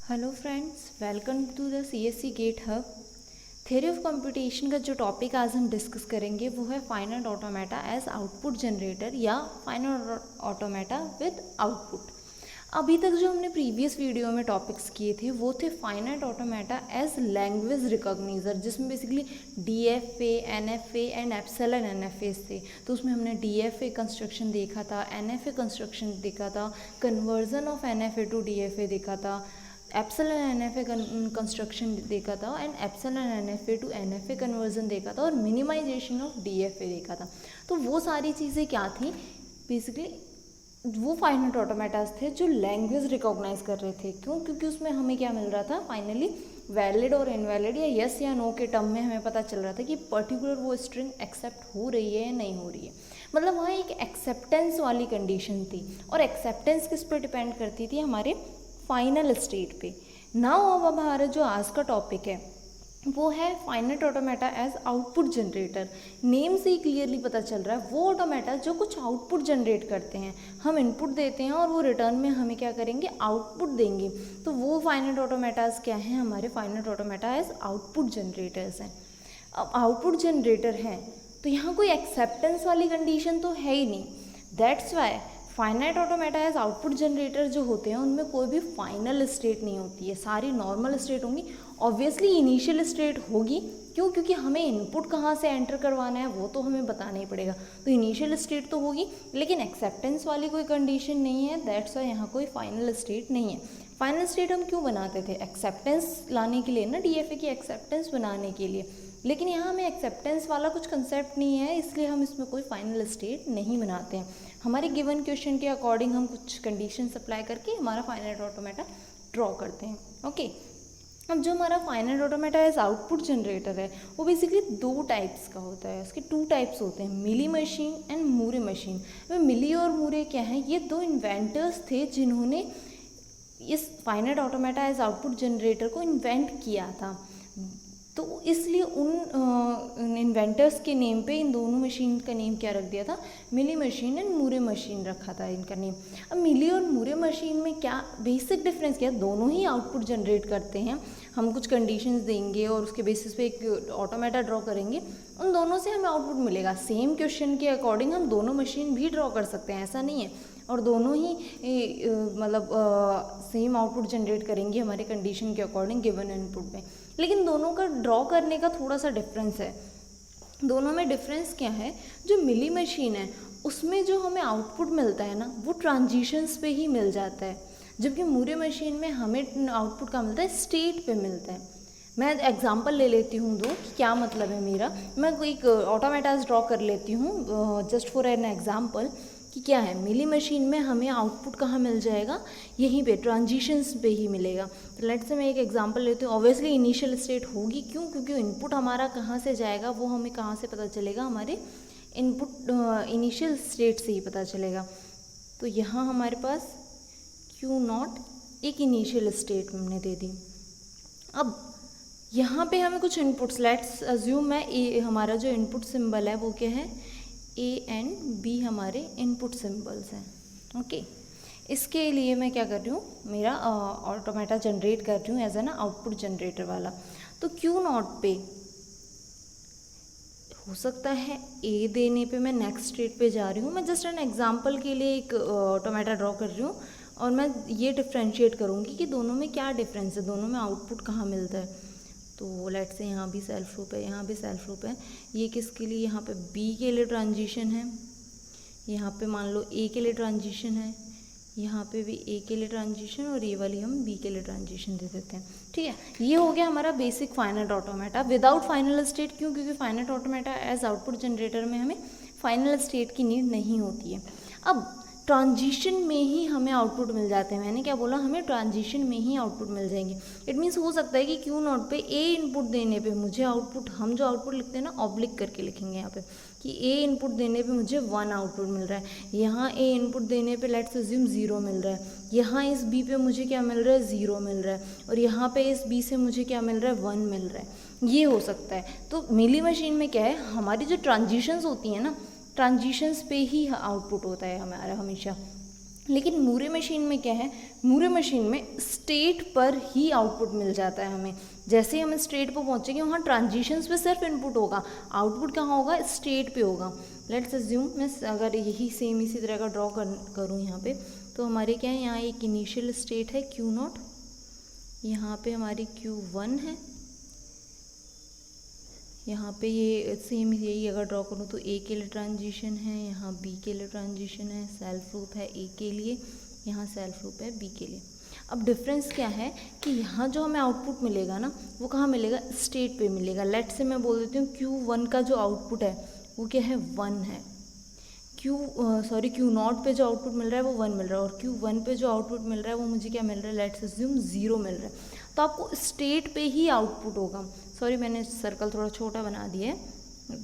Hello friends, welcome to the CSC gate hub. Theory of computation का जो topic आज हम डिस्कस करेंगे वो है finite automata as output generator या फाइनाइट ऑटोमेटा विद आउटपुट। अभी तक जो हमने प्रीवियस वीडियो में टॉपिक्स किए थे वो थे फाइनाइट ऑटोमेटा एज लैंग्वेज रिकॉग्निजर, जिसमें basically DFA, NFA and epsilon NFA थे। तो उसमें हमने DFA कंस्ट्रक्शन देखा था, NFA कंस्ट्रक्शन देखा था, conversion of NFA to DFA देखा था, एप्सिलॉन NFA कंस्ट्रक्शन देखा था and epsilon NFA to NFA conversion देखा था और मिनिमाइजेशन ऑफ DFA देखा था। तो वो सारी चीज़ें क्या थी, बेसिकली वो फाइनाइट ऑटोमेटास थे जो लैंग्वेज रिकॉग्नाइज कर रहे थे। क्यों? क्योंकि उसमें हमें क्या मिल रहा था, फाइनली वैलिड और इनवैलिड या यस या नो के टर्म में हमें पता चल रहा था कि पर्टिकुलर वो स्ट्रिंग एक्सेप्ट हो रही है या नहीं हो रही है। मतलब वहाँ एक एक्सेप्टेंस वाली कंडीशन थी और एक्सेप्टेंस किस पर डिपेंड करती थी, हमारे फाइनल स्टेट पे। नाउ अब हमारा जो आज का टॉपिक है वो है finite automata as output generator. Name से ही क्लियरली पता चल रहा है वो ऑटोमेटा जो कुछ आउटपुट जनरेट करते हैं। हम इनपुट देते हैं और वो रिटर्न में हमें क्या करेंगे, आउटपुट देंगे। तो वो फाइनाइट ऑटोमेटास क्या हैं, हमारे finite automata as output generators हैं। अब आउटपुट जनरेटर हैं तो यहाँ कोई एक्सेप्टेंस वाली कंडीशन तो है ही नहीं। That's why finite automata as output generator जो होते हैं उनमें कोई भी फाइनल स्टेट नहीं होती है, सारी नॉर्मल स्टेट होंगी। ऑब्वियसली इनिशियल स्टेट होगी, क्यों? क्योंकि हमें इनपुट कहाँ से एंटर करवाना है वो तो हमें बताना ही पड़ेगा। तो इनिशियल स्टेट तो होगी, लेकिन एक्सेप्टेंस वाली कोई कंडीशन नहीं है। दैट्स वाई यहाँ कोई फाइनल स्टेट नहीं है। फाइनल स्टेट हम क्यों बनाते थे, एक्सेप्टेंस लाने के लिए ना, DFA की एक्सेप्टेंस बनाने के लिए। लेकिन यहाँ हमें एक्सेप्टेंस वाला कुछ कंसेप्ट नहीं है, इसलिए हम इसमें कोई फाइनल स्टेट नहीं बनाते हैं। हमारे गिवन क्वेश्चन के अकॉर्डिंग हम कुछ कंडीशन अप्लाई करके हमारा फाइनाइट ऑटोमेटा ड्रॉ करते हैं। ओके, अब जो हमारा finite automata as output generator है वो बेसिकली दो टाइप्स का होता है। उसके टू टाइप्स होते हैं, Mealy machine and Moore machine. मिली और मूरे क्या है, ये दो इन्वेंटर्स थे जिन्होंने इस finite automata as output generator को इन्वेंट किया था। तो इसलिए उन इन्वेंटर्स के नेम पे इन दोनों मशीन का नेम क्या रख दिया था, Mealy machine and Moore machine रखा था इनका नेम। अब मिली और मूरे मशीन में क्या बेसिक डिफरेंस क्या है, दोनों ही आउटपुट जनरेट करते हैं। हम कुछ कंडीशंस देंगे और उसके बेसिस पे एक ऑटोमेटा ड्रॉ करेंगे, उन दोनों से हमें आउटपुट मिलेगा। सेम क्वेश्चन के अकॉर्डिंग हम दोनों मशीन भी ड्रॉ कर सकते हैं, ऐसा नहीं है, और दोनों ही मतलब सेम आउटपुट जनरेट करेंगे हमारे कंडीशन के अकॉर्डिंग गिवन इनपुट में। लेकिन दोनों का ड्रॉ करने का थोड़ा सा डिफरेंस है। दोनों में डिफरेंस क्या है, जो मिली मशीन है उसमें जो हमें आउटपुट मिलता है ना वो ट्रांजिशंस पे ही मिल जाता है, जबकि मूरे मशीन में हमें आउटपुट का मिलता है, स्टेट पे मिलता है। मैं एग्जांपल ले लेती हूँ दो कि क्या मतलब है मेरा। मैं एक ऑटोमेटास ड्रॉ कर लेती हूँ जस्ट फॉर एन एग्जांपल कि क्या है, मिली मशीन में हमें आउटपुट कहाँ मिल जाएगा, यहीं पे ट्रांजिशंस पे ही मिलेगा। तो लेट्स से मैं एक एग्जांपल लेती हूँ। ऑब्वियसली इनिशियल स्टेट होगी, क्यों? क्योंकि इनपुट हमारा कहाँ से जाएगा वो हमें कहाँ से पता चलेगा, हमारे इनपुट इनिशियल स्टेट से ही पता चलेगा। तो यहाँ हमारे पास Q0 एक इनिशियल स्टेट हमने दे दी। अब यहाँ पे हमें कुछ इनपुट्स, लेट्स अज्यूम मैं हमारा जो इनपुट सिंबल है वो क्या है, A एंड B हमारे इनपुट सिंबल्स हैं। ओके, इसके लिए मैं क्या कर रही हूँ, मेरा ऑटोमेटा जनरेट कर रही हूँ एज एन आउटपुट जनरेटर वाला। तो Q0 पे हो सकता है A देने पे मैं नेक्स्ट स्टेट पे जा रही हूँ। मैं जस्ट एन एग्जांपल के लिए एक ऑटोमेटा ड्रॉ कर रही हूँ और मैं ये डिफ्रेंशिएट करूँगी कि दोनों में क्या डिफरेंस है, दोनों में आउटपुट कहाँ मिलता है। तो लेट से यहाँ भी सेल्फ लूप है, यहाँ भी सेल्फ लूप है। ये किसके लिए, यहाँ पे B के लिए ट्रांजिशन है, यहाँ पे मान लो A के लिए ट्रांजिशन है, यहाँ पे भी A के लिए ट्रांजिशन, और ये वाली हम B के लिए ट्रांजिशन दे देते हैं। ठीक है, ये हो गया हमारा basic finite automata without final state. क्यों? क्योंकि finite automata as output generator में हमें फाइनल स्टेट की नीड नहीं होती है। अब ट्रांजिशन में ही हमें आउटपुट मिल जाते हैं। मैंने क्या बोला, हमें ट्रांजिशन में ही आउटपुट मिल जाएंगे। इट मीन्स हो सकता है कि Q0 पे A इनपुट देने पे मुझे आउटपुट, हम जो आउटपुट लिखते हैं ना ऑब्लिक करके लिखेंगे यहाँ पे, कि A इनपुट देने पे मुझे 1 आउटपुट मिल रहा है। यहाँ A इनपुट देने पे लेट्स अज्यूम 0 मिल रहा है। यहाँ इस B पे मुझे क्या मिल रहा है, 0 मिल रहा है। और यहाँ पे इस B से मुझे क्या मिल रहा है, 1 मिल रहा है। ये हो सकता है। तो मिली मशीन में क्या है, हमारी जो ट्रांजिशंस होती हैं ना, ट्रांजिशंस पे ही आउटपुट होता है हमारा हमेशा। लेकिन मूरे मशीन में क्या है, मूरे मशीन में स्टेट पर ही आउटपुट मिल जाता है हमें। जैसे ही हम स्टेट पर पहुँचेंगे वहाँ ट्रांजिशंस पे सिर्फ इनपुट होगा, आउटपुट कहाँ होगा, स्टेट पे होगा। लेट्स अज्यूम मैं अगर यही सेम इसी तरह का ड्रॉ करूँ यहाँ पे, तो हमारे क्या है, यहाँ एक इनिशियल स्टेट है Q0, यहाँ पे हमारी Q1 है, यहाँ पे ये सेम यही अगर ड्रॉ करूँ तो A के लिए ट्रांजिशन है, यहाँ B के लिए ट्रांजिशन है, सेल्फ लूप है A के लिए, यहाँ सेल्फ लूप है B के लिए। अब डिफरेंस क्या है कि यहाँ जो हमें आउटपुट मिलेगा ना, वो कहाँ मिलेगा, स्टेट पे मिलेगा। लेट से मैं बोल देती हूँ Q1 का जो आउटपुट है वो क्या है, 1 है। Q0 पे जो आउटपुट मिल रहा है वो 1 मिल रहा है, और Q1 पे जो आउटपुट मिल रहा है वो मुझे क्या मिल रहा है, लेट्स अज्यूम 0 मिल रहा है। तो आपको स्टेट पे ही आउटपुट होगा। सॉरी मैंने सर्कल थोड़ा छोटा बना दिया है,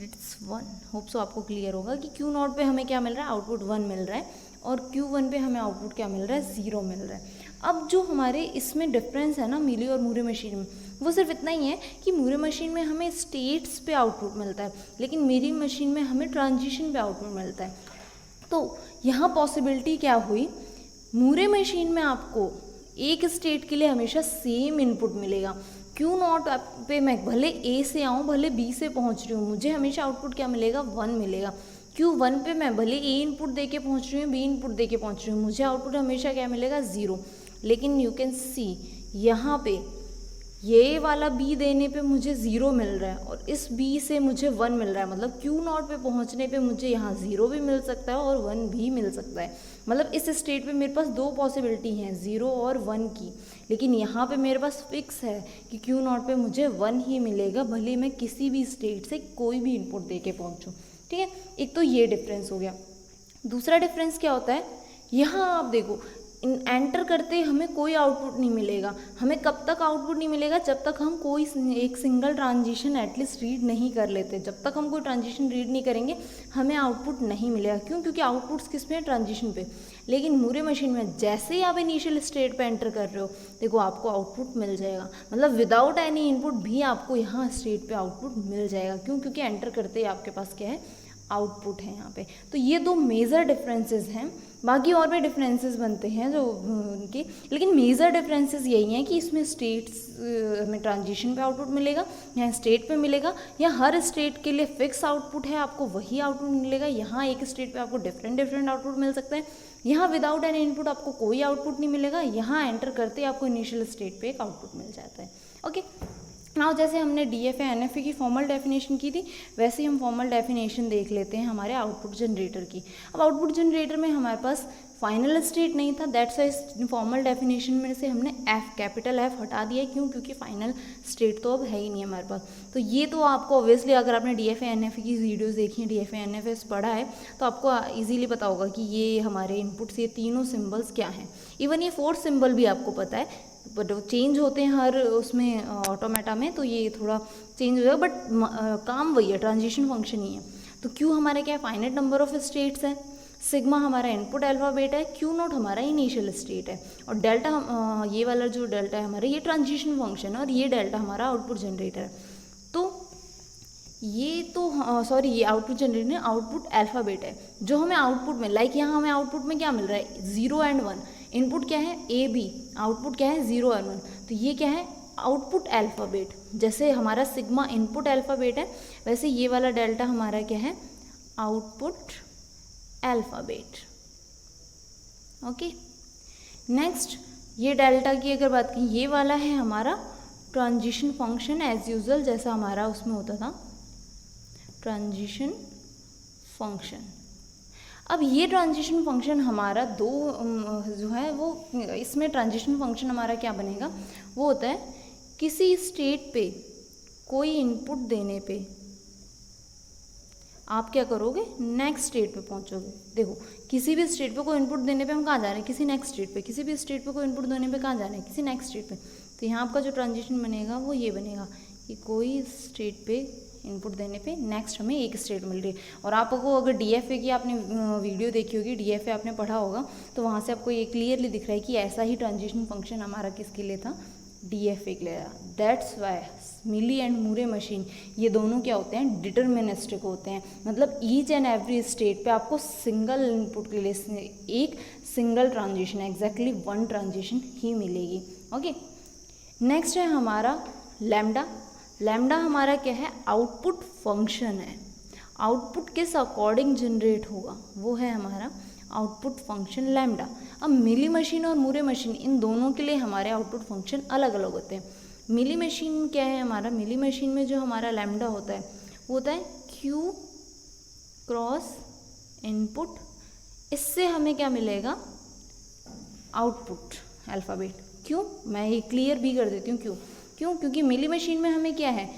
इट्स 1। होप सो आपको क्लियर होगा कि Q0 पे हमें क्या मिल रहा है, आउटपुट 1 मिल रहा है, और Q1 पे हमें आउटपुट क्या मिल रहा है, 0 मिल रहा है। अब जो हमारे इसमें डिफरेंस है ना मीली और मूरे मशीन में, वो सिर्फ इतना ही है कि मूरे मशीन में हमें स्टेट्स पे आउटपुट मिलता है, लेकिन मेरी मशीन में हमें ट्रांजिशन पे आउटपुट मिलता है। तो यहाँ पॉसिबिलिटी क्या हुई, मूरे मशीन में आपको एक स्टेट के लिए हमेशा सेम इनपुट मिलेगा। Q0 पे मैं भले A से आऊँ भले B से पहुँच रही हूँ, मुझे हमेशा आउटपुट क्या मिलेगा, 1 मिलेगा। Q1 पे मैं भले A इनपुट दे के पहुँच रही हूँ, B इनपुट दे के पहुँच रही हूँ, मुझे आउटपुट हमेशा क्या मिलेगा, 0। लेकिन यू कैन सी यहाँ पे ये वाला B देने पे मुझे 0 मिल रहा है, और इस B से मुझे 1 मिल रहा है। मतलब Q0 पे पहुँचने पे मुझे यहाँ 0 भी मिल सकता है और 1 भी मिल सकता है। मतलब इस स्टेट पे मेरे पास 2 पॉसिबिलिटी हैं, 0 और 1 की। लेकिन यहाँ पे मेरे पास फिक्स है कि Q0 पे मुझे 1 ही मिलेगा, भले मैं किसी भी स्टेट से कोई भी इनपुट दे के पहुँचूँ। ठीक है, एक तो ये डिफरेंस हो गया। दूसरा डिफरेंस क्या होता है, यहाँ आप देखो एंटर करते हमें कोई आउटपुट नहीं मिलेगा। हमें कब तक आउटपुट नहीं मिलेगा, जब तक हम कोई एक सिंगल ट्रांजिशन एटलीस्ट रीड नहीं कर लेते। जब तक हम कोई ट्रांजिशन रीड नहीं करेंगे हमें आउटपुट नहीं मिलेगा। क्यों? क्योंकि आउटपुट्स किस पे है, ट्रांजिशन पे। लेकिन मूरे मशीन में जैसे ही आप इनिशियल स्टेट पे एंटर कर रहे हो, देखो आपको आउटपुट मिल जाएगा। मतलब विदाउट एनी इनपुट भी आपको यहाँ स्टेट पे आउटपुट मिल जाएगा। क्यों? क्योंकि एंटर करते ही आपके पास क्या है, आउटपुट है यहाँ पे। तो ये 2 मेजर डिफरेंसेस हैं। बाकी और भी डिफरेंसेस बनते हैं जो उनके, लेकिन मेजर डिफरेंसेस यही हैं कि इसमें स्टेट्स में ट्रांजिशन पे आउटपुट मिलेगा, यहाँ स्टेट पे मिलेगा। या हर स्टेट के लिए फिक्स आउटपुट है, आपको वही आउटपुट मिलेगा। यहाँ एक स्टेट पे आपको डिफरेंट आउटपुट मिल सकता है। यहाँ विदाउट एनी इनपुट आपको कोई आउटपुट नहीं मिलेगा। यहाँ एंटर करते ही आपको इनिशियल स्टेट पे एक आउटपुट मिल जाता है। ओके, नाउ जैसे हमने DFA NFA की फॉर्मल डेफिनेशन की थी, वैसे ही हम फॉर्मल डेफिनेशन देख लेते हैं हमारे आउटपुट जनरेटर की। अब आउटपुट जनरेटर में हमारे पास फाइनल स्टेट नहीं था, दैट्स वाई फॉर्मल डेफिनेशन में से हमने कैपिटल F हटा दिया। क्यों? क्योंकि फाइनल स्टेट तो अब है ही नहीं हमारे पास। तो ये तो आपको ऑब्वियसली अगर आपने DFA NFA की वीडियोज़ देखी हैं, DFA NFA पढ़ा है, तो आपको ईजिली पता होगा कि ये हमारे इनपुट्स, ये तीनों सिम्बल्स क्या हैं। इवन ये 4th सिम्बल भी आपको पता है, बट चेंज होते हैं हर उसमें ऑटोमेटा में, तो ये थोड़ा चेंज हो जाएगा, बट काम वही है, ट्रांजिशन फंक्शन ही है। तो Q हमारा क्या है, फाइनाइट नंबर ऑफ स्टेट्स है। सिग्मा हमारा इनपुट अल्फ़ाबेट है, Q0 हमारा इनिशियल स्टेट है, और डेल्टा ये वाला जो डेल्टा है हमारा, ये ट्रांजिशन फंक्शन है, और ये डेल्टा हमारा आउटपुट जनरेटर है। तो ये तो सॉरी ये आउटपुट जनरेटर है, आउटपुट अल्फ़ाबेट है जो हमें आउटपुट में, लाइक यहाँ हमें आउटपुट में क्या मिल रहा है, 0 and 1। इनपुट क्या है, AB, आउटपुट क्या है, 0 और 1। तो ये क्या है, आउटपुट अल्फ़ाबेट। जैसे हमारा सिग्मा इनपुट अल्फ़ाबेट है, वैसे ये वाला डेल्टा हमारा क्या है, आउटपुट अल्फ़ाबेट। ओके, नेक्स्ट ये डेल्टा की अगर बात करें, ये वाला है हमारा ट्रांजिशन फंक्शन एज यूजुअल, जैसा हमारा उसमें होता था ट्रांजिशन फंक्शन। अब ये ट्रांजिशन फंक्शन हमारा दो जो है वो, इसमें ट्रांजिशन फंक्शन हमारा क्या बनेगा, वो होता है किसी स्टेट पे कोई इनपुट देने पे आप क्या करोगे, नेक्स्ट स्टेट पे पहुंचोगे। देखो किसी भी स्टेट पे कोई इनपुट देने पे हम कहाँ जा रहे हैं, किसी नेक्स्ट स्टेट पे। किसी भी स्टेट पे कोई इनपुट देने पे कहाँ जा रहे हैं, किसी नेक्स्ट स्टेट पे। तो यहाँ आपका जो ट्रांजिशन बनेगा वो ये बनेगा कि कोई स्टेट पे इनपुट देने पे नेक्स्ट हमें एक स्टेट मिल रही है। और आपको अगर DFA की आपने वीडियो देखी होगी, DFA आपने पढ़ा होगा, तो वहाँ से आपको ये क्लियरली दिख रहा है कि ऐसा ही ट्रांजिशन फंक्शन हमारा किसके लिए था, DFA के लिए। That's why Mealy and Moore machine ये दोनों क्या होते हैं, डिटर्मिनिस्टिक होते हैं। मतलब ईच एंड एवरी स्टेट पे आपको सिंगल इनपुट के लिए एक single transition, exactly one transition ही मिलेगी। ओके, नेक्स्ट है हमारा लैम्डा। लैम्डा हमारा क्या है, आउटपुट फंक्शन है। आउटपुट किस अकॉर्डिंग जनरेट होगा, वो है हमारा आउटपुट फंक्शन लैम्डा। अब मिली मशीन और मूरे मशीन, इन दोनों के लिए हमारे आउटपुट फंक्शन अलग अलग होते हैं। मिली मशीन क्या है हमारा, मिली मशीन में जो हमारा लैम्डा होता है वो होता है Q क्रॉस इनपुट, इससे हमें क्या मिलेगा, आउटपुट अल्फ़ाबेट। क्यों, मैं ये क्लियर भी कर देती हूँ क्यों, क्योंकि मिली मशीन में हमें क्या है,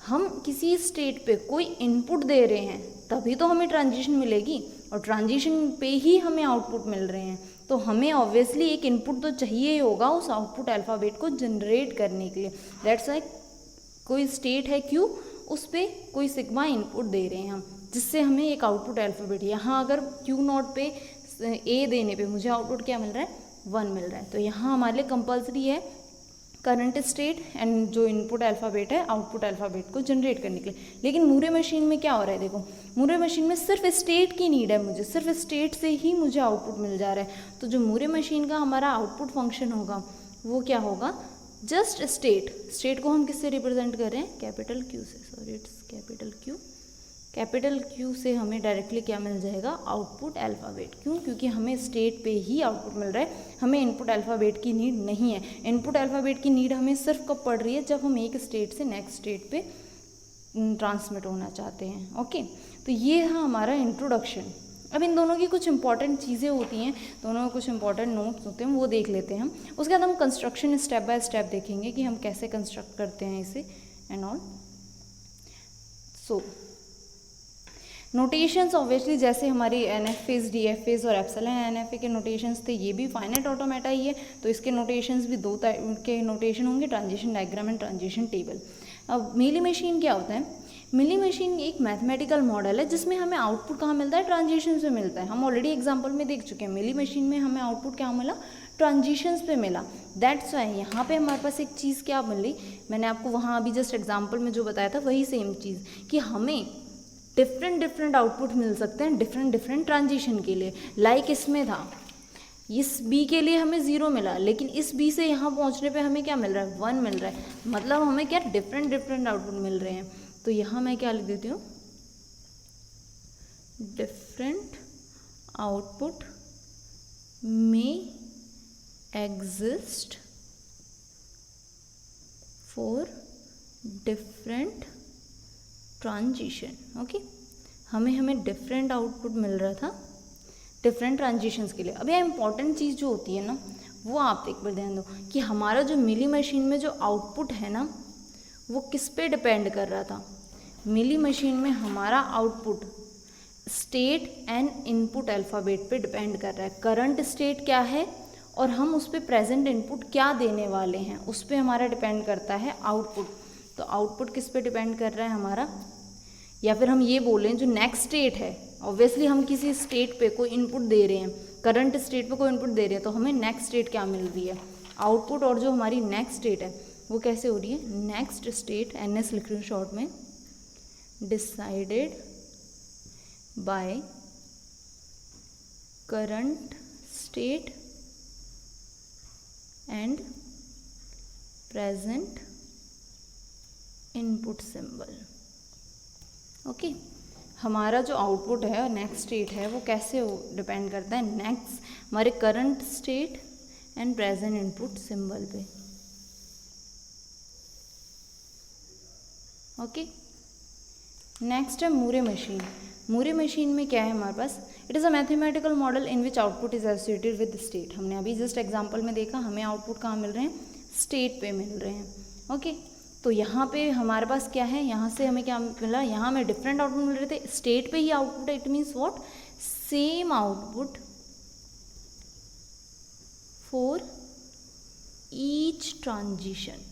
हम किसी स्टेट पे कोई इनपुट दे रहे हैं तभी तो हमें ट्रांजिशन मिलेगी, और ट्रांजिशन पे ही हमें आउटपुट मिल रहे हैं, तो हमें ऑब्वियसली एक इनपुट तो चाहिए ही होगा उस आउटपुट अल्फ़ाबेट को जनरेट करने के लिए। दैट्स वाई कोई स्टेट है Q, उस पर कोई सिग्मा इनपुट दे रहे हैं हम, जिससे हमें एक आउटपुट अल्फ़ाबेट, यहाँ अगर Q0 पे A देने पे मुझे आउटपुट क्या मिल रहा है, 1 मिल रहा है। तो यहाँ हमारे लिए कंपल्सरी है करंट स्टेट एंड जो इनपुट अल्फ़ाबेट है आउटपुट अल्फ़ाबेट को जनरेट करने के लिए। लेकिन मूरे मशीन में क्या हो रहा है, देखो मूरे मशीन में सिर्फ स्टेट की नीड है, मुझे सिर्फ स्टेट से ही मुझे आउटपुट मिल जा रहा है। तो जो मूरे मशीन का हमारा आउटपुट फंक्शन होगा वो क्या होगा, जस्ट स्टेट को हम किससे रिप्रेजेंट कर रहे हैं, कैपिटल Q से, सॉरी इट्स कैपिटल Q से हमें डायरेक्टली क्या मिल जाएगा, आउटपुट अल्फ़ाबेट। क्यों, क्योंकि हमें स्टेट पे ही आउटपुट मिल रहा है, हमें इनपुट अल्फ़ाबेट की नीड नहीं है। इनपुट अल्फ़ाबेट की नीड हमें सिर्फ कब पड़ रही है, जब हम एक स्टेट से नेक्स्ट स्टेट पे ट्रांसमिट होना चाहते हैं। ओके, तो ये है हमारा इंट्रोडक्शन। अब इन दोनों की कुछ इंपॉर्टेंट चीज़ें होती हैं, दोनों में कुछ इंपॉर्टेंट नोट्स होते हैं, वो देख लेते हैं हम। उसके बाद हम कंस्ट्रक्शन स्टेप बाय स्टेप देखेंगे कि हम कैसे कंस्ट्रक्ट करते हैं इसे and all. So notations obviously जैसे हमारी NF फेज, DF फेज और एप्सिलॉन NFA के नोटेशंस थे, ये भी फाइनाइट ऑटोमेटा ही है, तो इसके नोटेशंस भी दो टाइप के नोटेशन होंगे, transition diagram and transition table. अब मिली मशीन क्या होता है, मिली मशीन एक मैथमेटिकल मॉडल है जिसमें हमें आउटपुट कहाँ मिलता है, ट्रांजिशन से मिलता है। हम ऑलरेडी एग्जाम्पल में देख चुके हैं, मिली मशीन में हमें आउटपुट क्या मिला, ट्रांजिशंस पे मिला। दैट्स वाई यहाँ पे हमारे पास एक चीज़ क्या मिली, मैंने आपको वहाँ अभी जस्ट एग्जाम्पल में जो बताया था वही सेम चीज़, कि हमें डिफरेंट आउटपुट मिल सकते हैं डिफरेंट ट्रांजिशन के लिए। लाइक इसमें था, इस B के लिए हमें 0 मिला, लेकिन इस B से यहाँ पहुँचने पे हमें क्या मिल रहा है, 1 मिल रहा है, मतलब हमें क्या डिफरेंट आउटपुट मिल रहे हैं। तो यहाँ मैं क्या लिख देती हूँ, डिफरेंट आउटपुट में exist for different transition. Okay, हमें डिफरेंट आउटपुट मिल रहा था डिफरेंट ट्रांजिशंस के लिए। अब यह इंपॉर्टेंट चीज़ जो होती है ना, वो आप एक बार ध्यान दो कि हमारा जो मिली मशीन में जो आउटपुट है ना, वो किस पे डिपेंड कर रहा था। मिली मशीन में हमारा output state and input alphabet पे डिपेंड कर रहा है। करंट स्टेट क्या है और हम उस पर प्रेजेंट इनपुट क्या देने वाले हैं, उस पर हमारा डिपेंड करता है आउटपुट। तो आउटपुट किस पे डिपेंड कर रहा है हमारा, या फिर हम ये बोलें जो नेक्स्ट स्टेट है, ऑब्वियसली हम किसी स्टेट पे कोई इनपुट दे रहे हैं, करंट स्टेट पे कोई इनपुट दे रहे हैं, तो हमें नेक्स्ट स्टेट क्या मिल रही है, आउटपुट। और जो हमारी नेक्स्ट स्टेट है वो कैसे हो रही है, नेक्स्ट स्टेट NS लिख रही हूँ शॉर्ट में, decided by current state and present input symbol. Okay, हमारा जो आउटपुट है और नेक्स्ट स्टेट है वो कैसे डिपेंड करता है, नेक्स्ट हमारे current state and present input symbol पे। ओके, नेक्स्ट है मूरे मशीन। मूरे मशीन में क्या है हमारे पास, it is a mathematical model in which output is associated with state. हमने अभी जस्ट एग्जांपल में देखा, हमें आउटपुट कहाँ मिल रहे हैं, स्टेट पे मिल रहे हैं। ओके, तो यहाँ पे हमारे पास क्या है, यहाँ से हमें क्या मिला, यहाँ हमें डिफरेंट आउटपुट मिल रहे थे, स्टेट पे ही आउटपुट है, it means what, same output for each transition.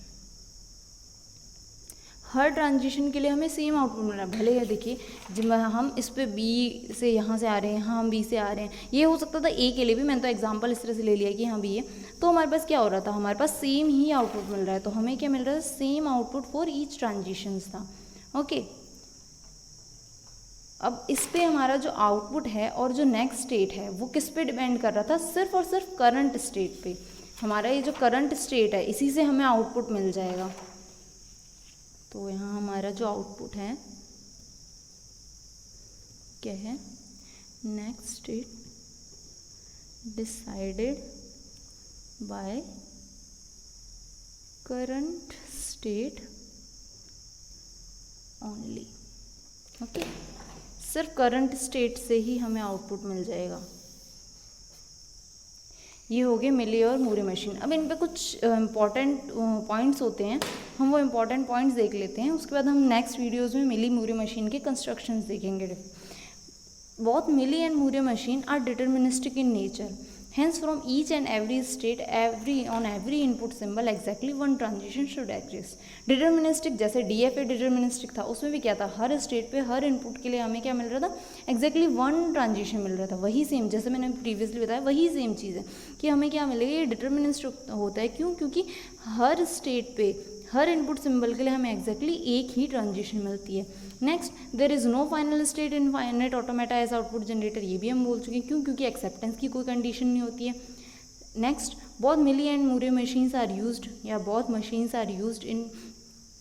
Her transition के लिए हमें सेम आउटपुट मिल रहा है। भले देखिए जब हम इस पे B से यहाँ से आ रहे हैं, यहाँ हम B से आ रहे हैं, ये हो सकता था A के लिए भी, मैंने तो एग्जांपल इस तरह से ले लिया कि हाँ B है, तो हमारे पास क्या हो रहा था, हमारे पास सेम ही आउटपुट मिल रहा है। तो हमें क्या मिल रहा है, same output for each transitions था। ओके, अब इस पे हमारा जो आउटपुट है और जो नेक्स्ट स्टेट है वो किस पे डिपेंड कर रहा था, सिर्फ और सिर्फ करंट स्टेट पे। हमारा ये जो करंट स्टेट है इसी से हमें आउटपुट मिल जाएगा। तो यहाँ हमारा जो आउटपुट है क्या है, next state decided by current state only. Okay, सिर्फ करंट स्टेट से ही हमें आउटपुट मिल जाएगा। ये हो गए मिली और मूरे मशीन। अब इन पे कुछ इम्पॉर्टेंट पॉइंट्स होते हैं, हम वो इम्पॉर्टेंट पॉइंट्स देख लेते हैं, उसके बाद हम नेक्स्ट वीडियोज़ में मिली मूरे मशीन के कंस्ट्रक्शंस देखेंगे। Both Milli and Murray machine are deterministic in nature. Hence, from each and every state, on every input symbol, exactly one transition should exist. Deterministic जैसे DFA deterministic था, उसमें भी क्या था, हर state पे हर input के लिए हमें क्या मिल रहा था, exactly one ट्रांजिशन मिल रहा था। वही सेम जैसे मैंने प्रीवियसली बताया, वही सेम चीज़ है कि हमें क्या मिलेगा, ये डिटर्मिनिस्टिक होता है। क्यों? क्योंकि हर स्टेट पे हर इनपुट सिंबल के लिए हमें एग्जैक्टली एक ही ट्रांजिशन मिलती है। Next, there is no final state in finite automata as output generator, ये भी हम बोल चुके हैं। क्यों? क्योंकि एक्सेप्टेंस की कोई कंडीशन नहीं होती है। Next, both Mealy and Moore machines are used, या both machines are used in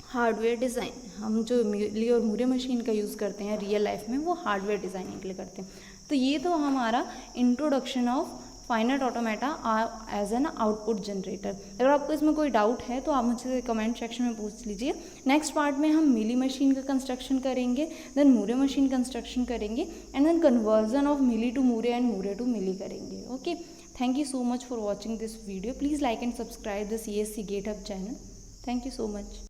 hardware design. हम जो मिली और मूरे मशीन का यूज़ करते हैं रियल लाइफ में, वो हार्डवेयर डिज़ाइनिंग के लिए करते हैं। तो ये तो हमारा introduction of finite automata as an output generator. अगर आपको इसमें कोई डाउट है तो आप मुझसे कमेंट सेक्शन में पूछ लीजिए। नेक्स्ट पार्ट में हम मिली मशीन का कंस्ट्रक्शन करेंगे, देन मूरे मशीन कंस्ट्रक्शन करेंगे, and then conversion of Mealy to Moore and Moore to Mealy करेंगे। Okay, thank you so much for watching this video. Please like and subscribe the CSC GitHub चैनल। Thank you so much.